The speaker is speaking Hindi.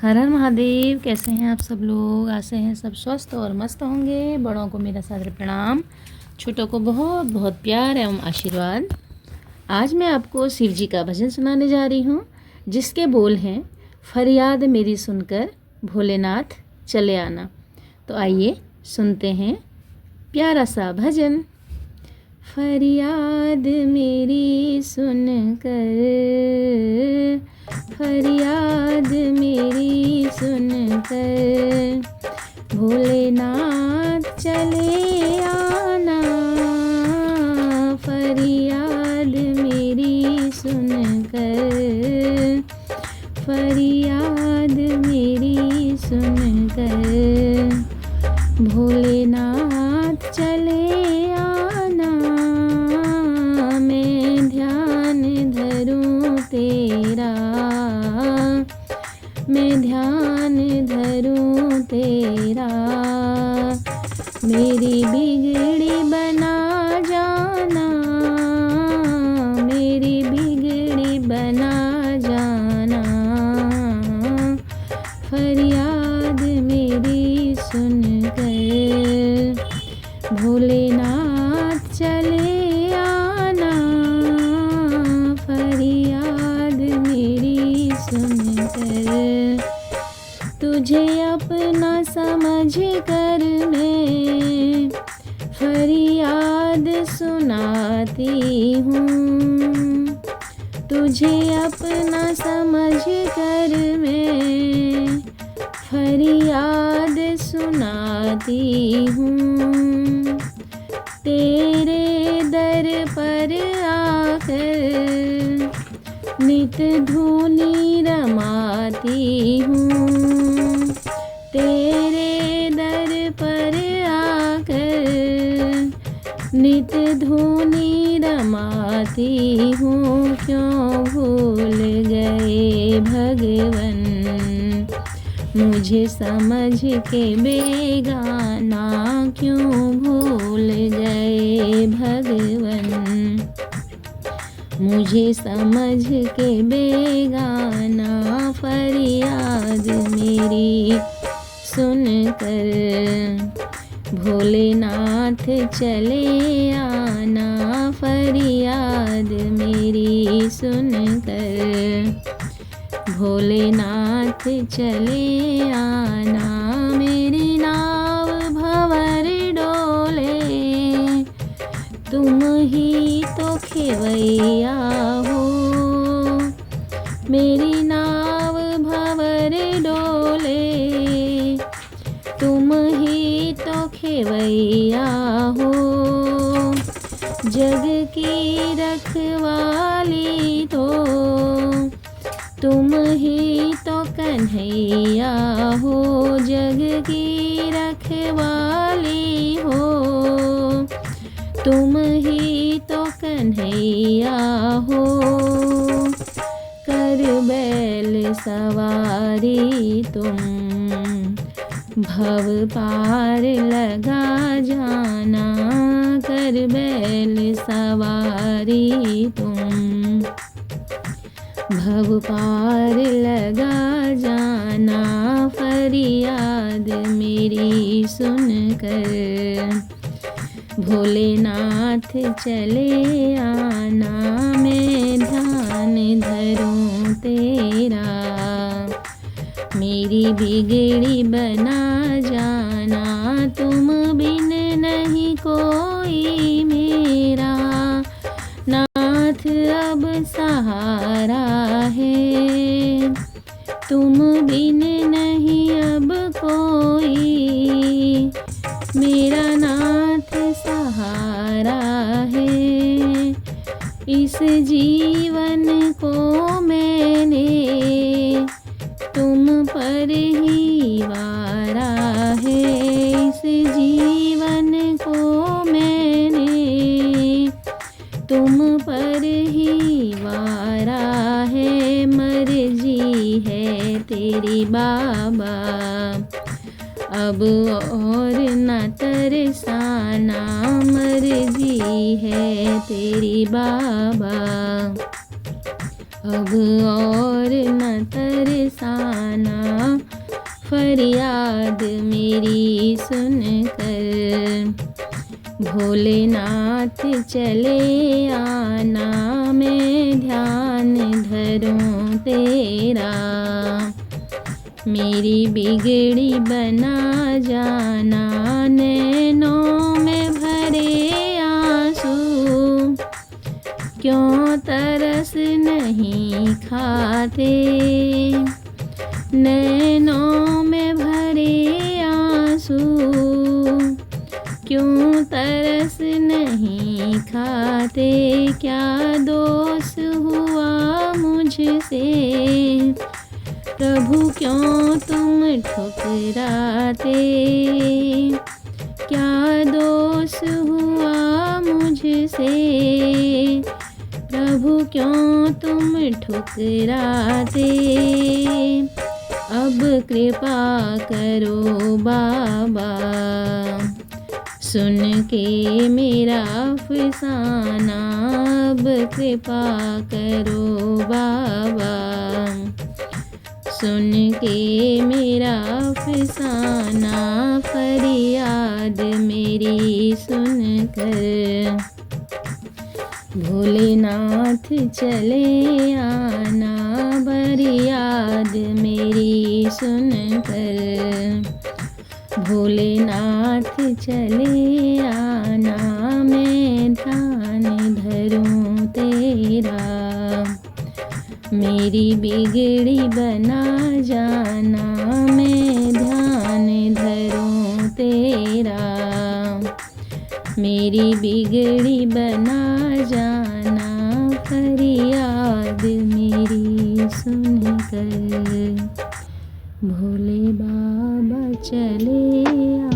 हर हर महादेव। कैसे हैं आप सब लोग? आशा हैं सब स्वस्थ और मस्त होंगे। बड़ों को मेरा सादर प्रणाम, छोटों को बहुत बहुत प्यार एवं आशीर्वाद। आज मैं आपको शिव जी का भजन सुनाने जा रही हूँ, जिसके बोल हैं, फरियाद मेरी सुनकर भोलेनाथ चले आना। तो आइए सुनते हैं प्यारा सा भजन। फरियाद मेरी सुनकर, फरियाद मेरी सुनकर भोलेनाथ चले आना। फरियाद मेरी सुनकर, फरियाद मेरी सुनकर भोलेनाथ चले आना। मैं ध्यान धरूं तेरा, मैं ध्यान धरूं तेरा। मेरी बिगड़ी बना जाना, मेरी बिगड़ी बना जाना। फरियाद मेरी सुनकर भोलेनाथ चले आना। फरियाद मेरी सुनकर तुझे अपना समझ कर मैं फरियाद सुनाती हूँ। तुझे अपना समझ कर मैं फरियाद सुनाती हूँ। तेरे दर पर आकर नित धूनी रमाती हूँ। तेरे दर पर आकर नित धूनी रमाती हूँ। क्यों भूल गए भगवन मुझे समझ के बेगाना। क्यों भूल गए भगवन मुझे समझ के बेगाना। फरियाद मेरी सुनकर भोलेनाथ चले आना। फरियाद मेरी सुनकर भोलेनाथ चले आना। मेरी नाव भंवर डोले, तुम ही तो खेवैया हो। मेरी नाव भंवर डोले, तुम ही तो खेवैया हो। जग की रखवाली तो तुम ही तो कन्हैया हो। जग की रखवाली हो, तुम ही तो कन्हैया हो। कर बैल सवारी तुम भव पार लगा जाना। कर बैल सवारी तुम भव पार लगा जाना। फरियाद मेरी सुनकर भोलेनाथ चले आना। मैं ध्यान धरूं तेरा, मेरी बिगड़ी बना जाना। तुम बिन नहीं कोई मेरा नाथ अब सहारा है। तुम बिन नहीं अब कोई मेरा नाथ सहारा है। इस जीवन को मैंने तुम पर ही वारा है। इस जीवन को मैंने तुम पर ही वारा है। मर्जी है तेरी बाबा, अब और न तरसाना। मर्जी है तेरी बाबा, अब और न तरसाना, फरियाद मेरी सुनकर। भोलेनाथ चले आना, मैं ध्यान धरूं तेरा। मेरी बिगड़ी बना जाना, नैनों में भरे आंसू। क्यों तरस नहीं खाते, नैनों में भरे आंसू। क्यों तरस नहीं खाते, क्या दोष हुआ मुझसे। प्रभु क्यों तुम ठुकराते, क्या दोष हुआ मुझसे। प्रभु क्यों तुम ठुकराते। अब कृपा करो बाबा, सुन के मेरा अफसाना। अब कृपा करो बाबा, सुन के मेरा अफसाना। फरियाद मेरी सुनकर। भोलेनाथ चले आना, फरियाद मेरी सुनकर। भोलेनाथ चले आना, मैं ध्यान धरूं तेरा। मेरी बिगड़ी बना जाना, मैं ध्यान धरूं तेरा। मेरी बिगड़ी बना जाना, फरियाद मेरी सुनकर। भोले बाबा चले